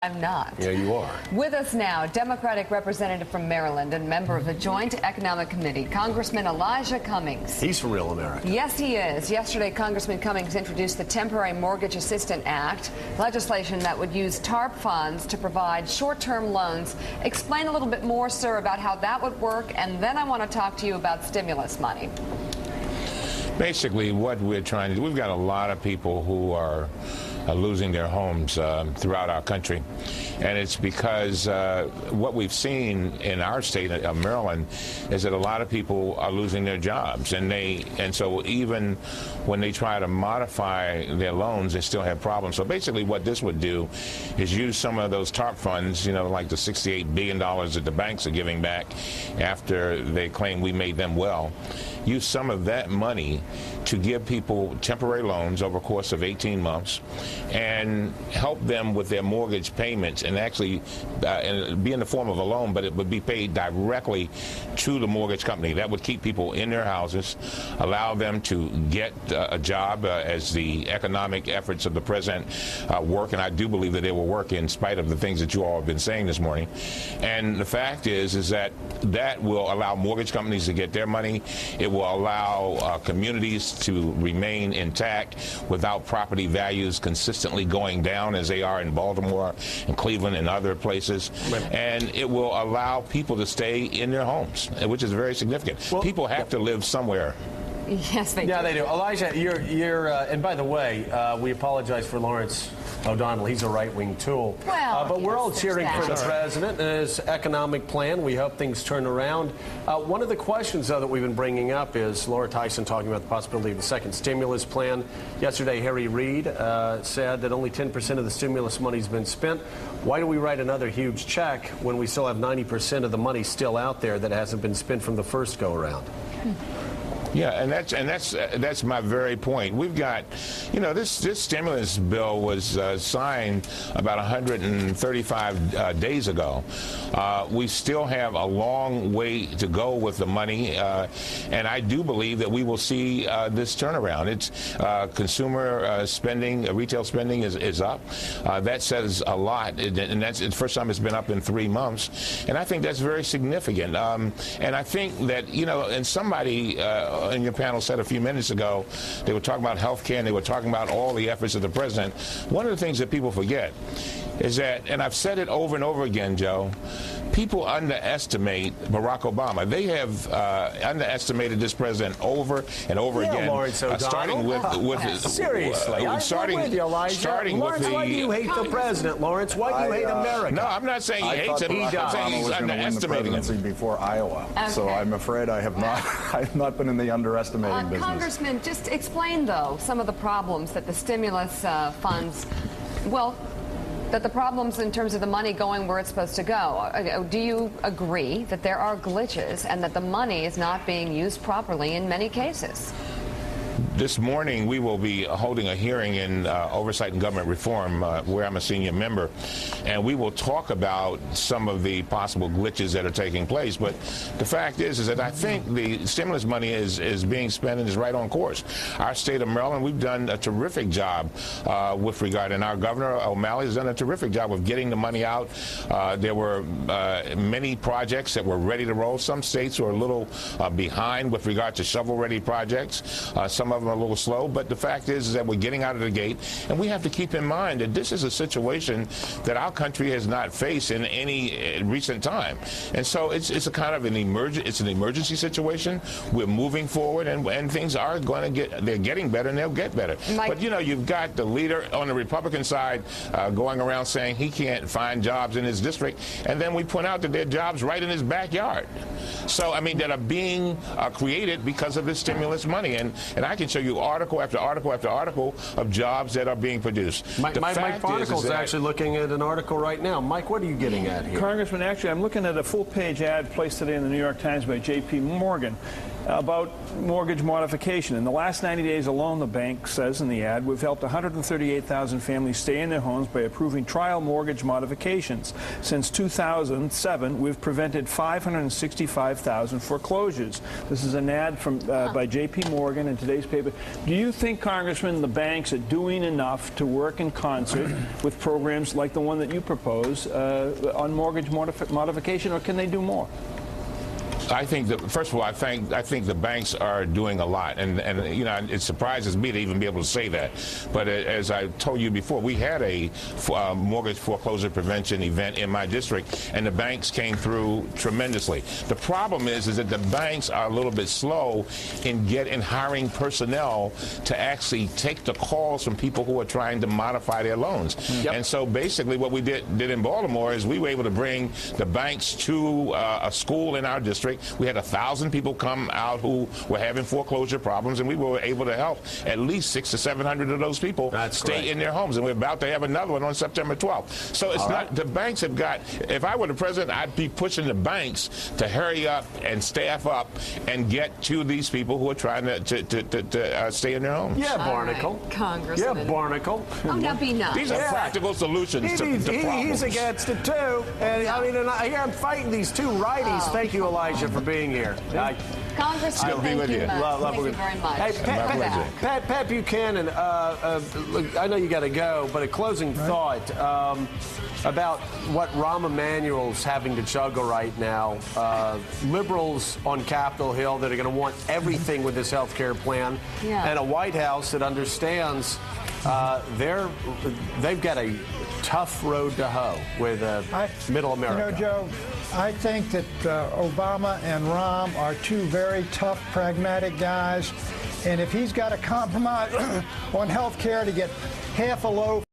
I'm not. Yeah, you are. With us now, Democratic representative from Maryland and member of the Joint Economic Committee, Congressman Elijah Cummings. He's from real America. Yes, he is. Yesterday, Congressman Cummings introduced the Temporary Mortgage Assistance Act, legislation that would use TARP funds to provide short-term loans. Explain a little bit more, sir, about how that would work, and then I want to talk to you about stimulus money. Basically, what we're trying to do, we've got a lot of people who are losing their homes throughout our country. And it's because what we've seen in our state of Maryland is that a lot of people are losing their jobs. And so even when they try to modify their loans, they still have problems. So basically what this would do is use some of those TARP funds, you know, like the $68 billion that the banks are giving back after they claim we made them well. Use some of that money to give people temporary loans over a course of 18 months and help them with their mortgage payments, and actually be in the form of a loan, but it would be paid directly to the mortgage company. That would keep people in their houses, allow them to get a job as the economic efforts of the president work, and I do believe that they will work in spite of the things that you all have been saying this morning. And the fact is that that will allow mortgage companies to get their money. It will allow communities to remain intact without property values consistently going down as they are in Baltimore and Cleveland and other places. And it will allow people to stay in their homes, which is very significant. Well, people have to live somewhere. Yes, they do. Yeah, they do. Elijah, you're and by the way, we apologize for Lawrence O'Donnell. He's a right-wing tool. Well, but we're all yes, cheering for the president and his economic plan. We hope things turn around. One of the questions, though, that we've been bringing up is Laura Tyson talking about the possibility of the second stimulus plan. Yesterday, Harry Reid said that only 10% of the stimulus money has been spent. Why do we write another huge check when we still have 90% of the money still out there that hasn't been spent from the first go-around? Yeah, and that's my very point. We've got, you know, this stimulus bill was signed about 135 days ago. We still have a long way to go with the money, and I do believe that we will see this turnaround. It's consumer spending, retail spending is up. That says a lot, and that's the first time it's been up in 3 months, and I think that's very significant. And I think that, you know, and somebody in your panel said a few minutes ago, they were talking about health care and they were talking about all the efforts of the president. One of the things that people forget is that, and I've said it over and over again, Joe, people underestimate Barack Obama. They have underestimated this president over and over again. Lawrence O'Donnell. Starting with seriously, starting with you, Elijah. Lawrence, why do you hate the president, Lawrence? Why do you hate America? No, I'm not saying he hates him. I'm saying he's underestimating him. Before Iowa, okay. So I'm afraid I have not. I've not been in the underestimating business. Congressman, just explain though some of the problems that the stimulus funds, well, that the problems in terms of the money going where it's supposed to go. Do you agree that there are glitches and that the money is not being used properly in many cases? This morning, we will be holding a hearing in Oversight and Government Reform, where I'm a senior member, and we will talk about some of the possible glitches that are taking place. But the fact is that I think the stimulus money is being spent and is right on course. Our state of Maryland, we've done a terrific job with regard, and our Governor O'Malley has done a terrific job of getting the money out. There were many projects that were ready to roll. Some states were a little behind with regard to shovel-ready projects. Some of them are a little slow, but the fact is that we're getting out of the gate, and we have to keep in mind that this is a situation that our country has not faced in any recent time, and so it's a kind of an emergency situation. We're moving forward, and things are going to they're getting better, and they'll get better. But you know, you've got the leader on the Republican side going around saying he can't find jobs in his district, and then we point out that there are jobs right in his backyard. So I mean, that are being created because of this stimulus money, and I can show you article after article after article of jobs that are being produced. Mike Barnickel's actually looking at an article right now. Mike, what are you getting at here? Congressman, actually, I'm looking at a full-page ad placed today in the New York Times by J.P. Morgan. about mortgage modification. In the last 90 days alone, the bank says in the ad, we've helped 138,000 families stay in their homes by approving trial mortgage modifications. Since 2007, we've prevented 565,000 foreclosures. This is an ad from by J.P. Morgan in today's paper. Do you think, Congressman, the banks are doing enough to work in concert with programs like the one that you propose on mortgage modification, or can they do more? I think that, first of all, I think the banks are doing a lot, and you know, it surprises me to even be able to say that. But as I told you before, we had a mortgage foreclosure prevention event in my district, and the banks came through tremendously. The problem is that the banks are a little bit slow in hiring personnel to actually take the calls from people who are trying to modify their loans. Yep. And so basically, what we did in Baltimore is we were able to bring the banks to a school in our district. We had 1,000 people come out who were having foreclosure problems, and we were able to help at least 600 to 700 of those people stay in their homes. And we're about to have another one on September 12th. So it's not, the banks have got, if I were the president, I'd be pushing the banks to hurry up and staff up and get to these people who are trying to stay in their homes. Yeah, Barnacle. Right, Congressman. Yeah, Barnacle. Oh, now be nice. These are practical solutions to problems. He's against it, too. And I mean, here I'm fighting these two righties. Thank you, Elijah, for being here. Congressman, thank you very much. Hey, Pat Buchanan, look, I know you got to go, but a closing thought about what Rahm Emanuel's having to juggle right now. Liberals on Capitol Hill that are going to want everything with this health care plan, and a White House that understands they've got a tough road to hoe with middle America. You know, Joe, I think that Obama and Rahm are two very tough, pragmatic guys. And if he's got to compromise on health care to get half a loaf